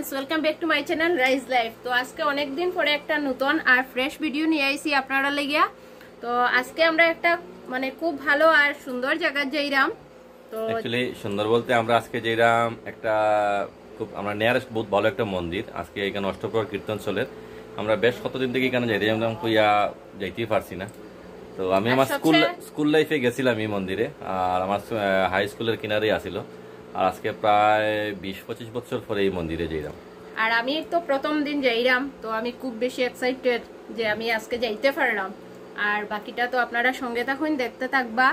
Friends, welcome back to my channel rise life. তো আজকে অনেক দিন পরে একটা নতুন আর ফ্রেশ ভিডিও নিয়ে আইছি আপনারা লাগিয়া। তো আজকে আমরা একটা মানে খুব ভালো আর সুন্দর জায়গা যাইরাম। তো অ্যাকচুয়ালি সুন্দর বলতে আমরা আজকে যাইরাম একটা খুব আমরা নিয়ারেস্ট বহুত ভালো একটা মন্দির। আজকে এখানে অষ্টপ্রহর কীর্তন চলে। আমরা বেশ কতদিন থেকে এখানে যাইতাম কইয়া যাইতেই পারছি না। তো আমি আমার স্কুল লাইফে গেছিলাম এই মন্দিরে, আর আমার হাই স্কুলের কিনারেই আসিল। আর আজকে প্রায় 20-25 বছর পরে এই মন্দিরে যাইলাম। আর আমি তো প্রথম দিন যাইরাম, তো আমি খুব বেশি এক্সাইটেড যে আমি আজকে যাইতে পারলাম। আর বাকিটা তো আপনারা সঙ্গে থাকুন, দেখতে থাকবা।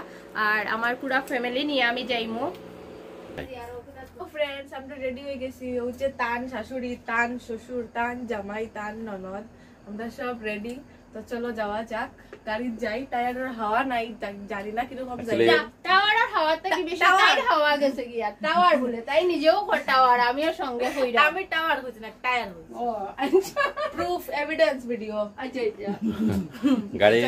আর আমার পুরো ফ্যামিলি নিয়ে আমি যাইমু। ফ্রেন্ডস, আমরা রেডি হয়ে গেছি। হচ্ছে তান শাশুড়ি, তান শ্বশুর, তান জামাই, তান ননদ, আমরা সব রেডি। তো চলো যাওয়া যাক, গাড়ি যাই। টায়ারের হাওয়া নাই, জানি না কিরকম যাই। টাওয়ারের হাওয়াতে কি বেশি টায়ার হাওয়া গেছে গিয়া টাওয়ার বলে, তাই নিজেও টাওয়ার, আমিও সঙ্গে কইরা। আমি টাওয়ার কইছি না, টায়ার কইছি। ও আচ্ছা, প্রুফ এভিডেন্স ভিডিও। আচ্ছা আচ্ছা। গাড়ি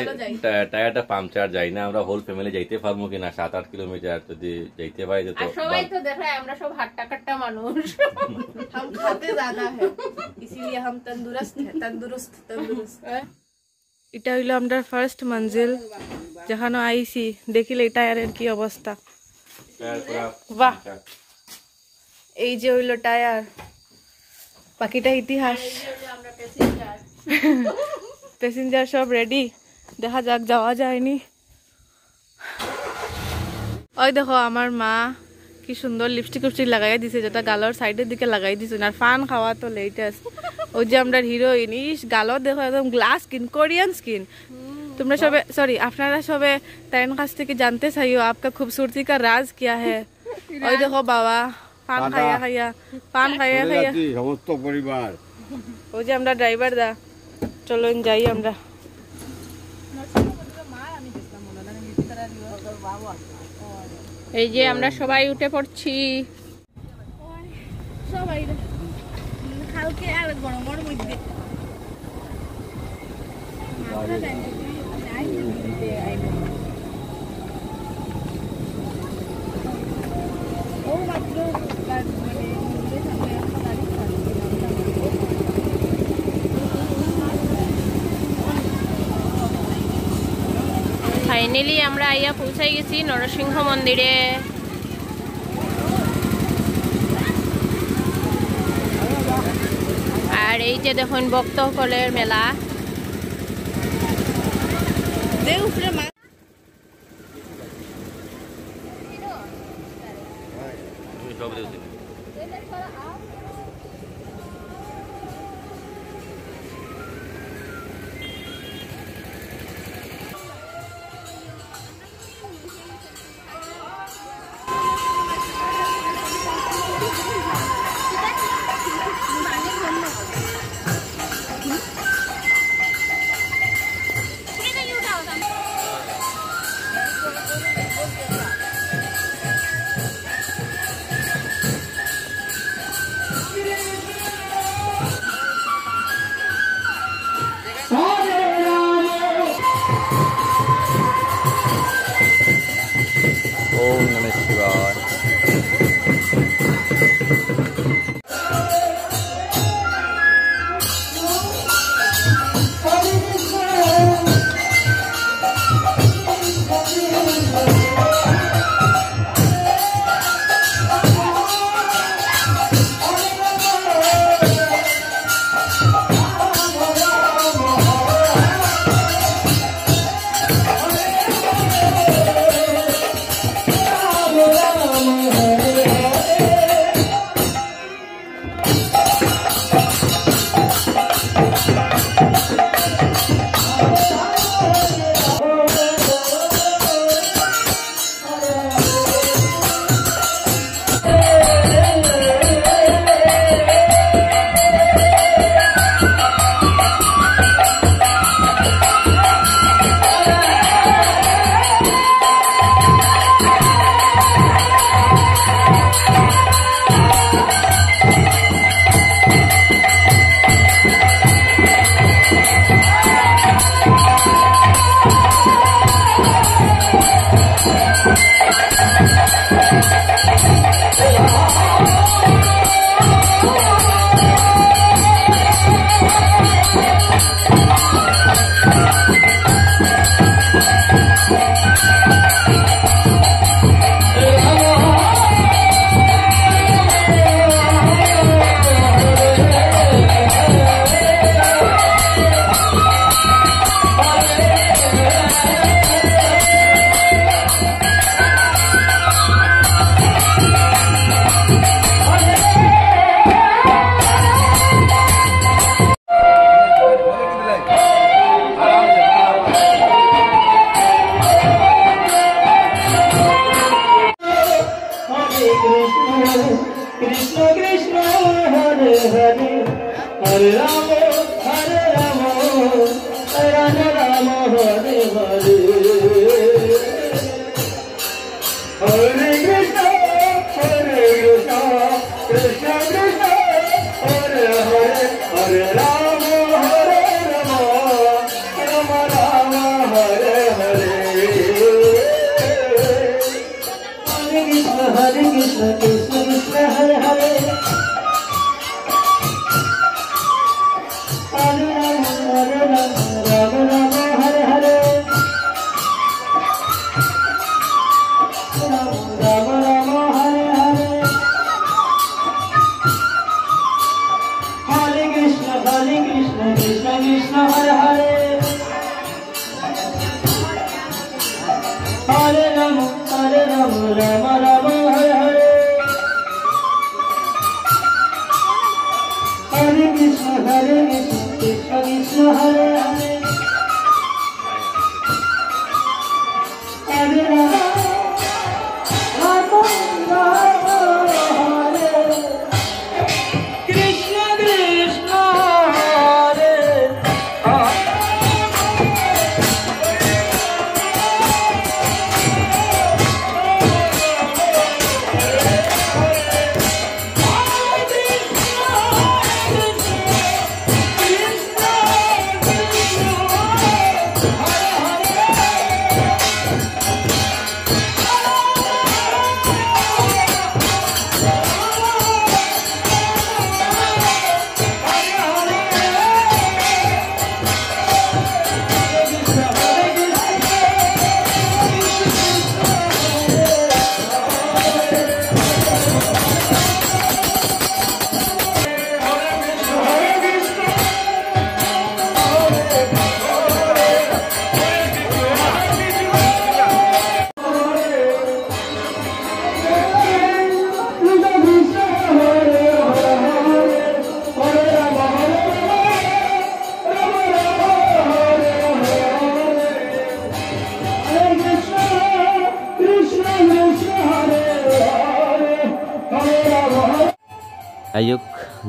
টায়ারটা পাংচার যাই না, আমরা হোল ফ্যামিলি যাইতে পারবো কিনা 7-8 কিলোমিটার যদি যাইতে পারি তো। আর সবাই তো দেখায় আমরা সব হাট্টা কাট্টা মানুষ। हम खाते ज्यादा है, इसीलिए हम तंदुरुस्त है। तंदुरुस्त तंदुरुस्त। এটা হইলো আমরা ফার্স্ট মঞ্জিল, যেখানে আইছি। দেখিলে টায়ারের কি অবস্থা। বাহ, এই যে হইলো টায়ার, বাকিটা ইতিহাস। প্যাসেঞ্জার সব রেডি, দেখা যাক যাওয়া যায়নি। ওই দেখো আমার মা কি সুন্দর লিপস্টিক লাগাই দিছে, যেটা গালোর সাইডের দিকে লাগাই দিছে। আর ফান খাওয়া তো লেটেস্ট। ওই যে আমরা হিরোইন, ইস গালো দেখো একদম গ্লাস স্কিন, কোরিয়ান স্কিন। তোমরা সবে সরি আপনারা সবে তাইন কাছ থেকে জানতে চাইও আপকা খুবসুরতি কা রাজ কিয়া হ্যায়। ওই দেখো বাবা পান খাইয়া খাইয়া, পান খাইয়া খাইয়া সমস্ত পরিবার। ওই যে আমরা ড্রাইভার দা, চলুন যাই আমরা। এই যে আমরা সবাই উঠে পড়ছি। সবাই কালকে আর গরমের মধ্যে ফাইনালি আমরা আইয়া পৌঁছাই গেছি নরসিংহ মন্দিরে। আর এই যে দেখুন ভক্তসকলের মেলা।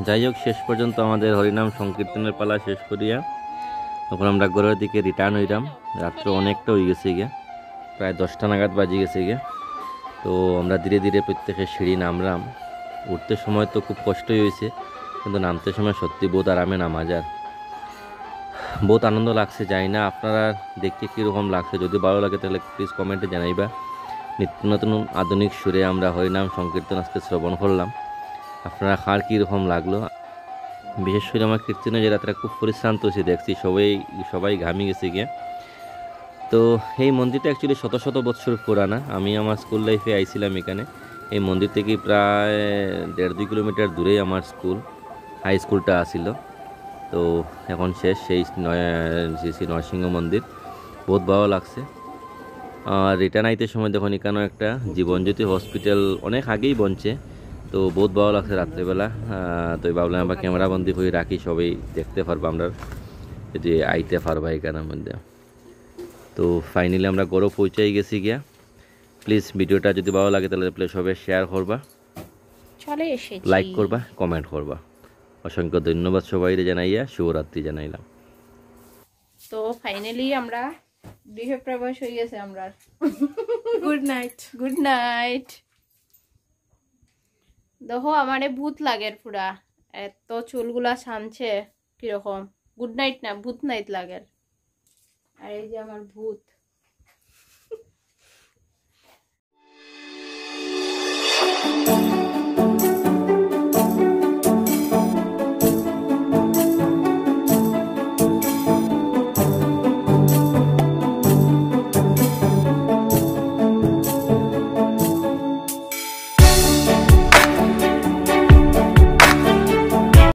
যাই হোক শেষ পর্যন্ত আমাদের হরিনাম সংকীর্তনের পালা শেষ করিয়া তখন আমরা ঘরের দিকে রিটার্ন হইলাম। রাত্র অনেকটা হয়ে গেছে গিয়া, প্রায় 10টা নাগাদ বাজে গেছে গিয়া। তো আমরা ধীরে ধীরে প্রত্যেকের সিঁড়ি নামলাম। উঠতে সময় তো খুব কষ্টই হয়েছে, কিন্তু নামতে সময় সত্যি বহুত আরামে নামা যায়, বহুত আনন্দ লাগছে। যাই না আপনারা দেখতে কীরকম লাগছে, যদি ভালো লাগে তাহলে প্লিজ কমেন্টে জানাইবা। নিত্য নতুন আধুনিক সুরে আমরা হরিনাম সংকীর্তন আজকে শ্রবণ করলাম, আপনারা কার কীরকম লাগলো। বিশেষ করে আমার কীর্তনে যে রাত্রে খুব পরিশ্রান্ত হয়েছে দেখছি, সবাই ঘামি গেছে গিয়ে। তো এই মন্দিরটা অ্যাকচুয়ালি শত শত বছর পুরানা। আমি আমার স্কুল লাইফে আইছিলাম এখানে। এই মন্দির থেকে প্রায় 1.5-2 কিলোমিটার দূরেই আমার হাই স্কুলটা আসিল। তো এখন শেষ সেই শ্রী নরসিংহ মন্দির, বহুত ভালো লাগছে। আর রিটার্ন আইতে সময় দেখুন এখানেও একটা জীবনজ্যোতি হসপিটাল অনেক আগেই বনছে, তো বহুত ভালো লাগছে রাত্রেবেলা। তো ভাবলাম আমরা ক্যামেরাবন্দি হয়ে রাখি, সবাই দেখতে পারবো আমরা যদি আইতে পারবো এখানের মধ্যে। তো ফাইনালি আমরা গড়ও পৌঁছাই গেছি গিয়া। প্লিজ ভিডিওটা যদি ভালো লাগে তাহলে প্লিজ সবাই শেয়ার করবা, লাইক করবা, কমেন্ট করবা। অসংখ্য ধন্যবাদ সবাই জানাইয়া শুভরাত্রি জানাইলাম। তো ফাইনালি আমরা গৃহে প্রবেশ হয়ে গেছে আমরা। Good night. দেখো আমারে ভূত লাগে পুরা, এত চুলগুলা ছানছে কিরকম। গুড নাইট না, ভূত নাইট লাগে। আর এই যে আমার ভূত।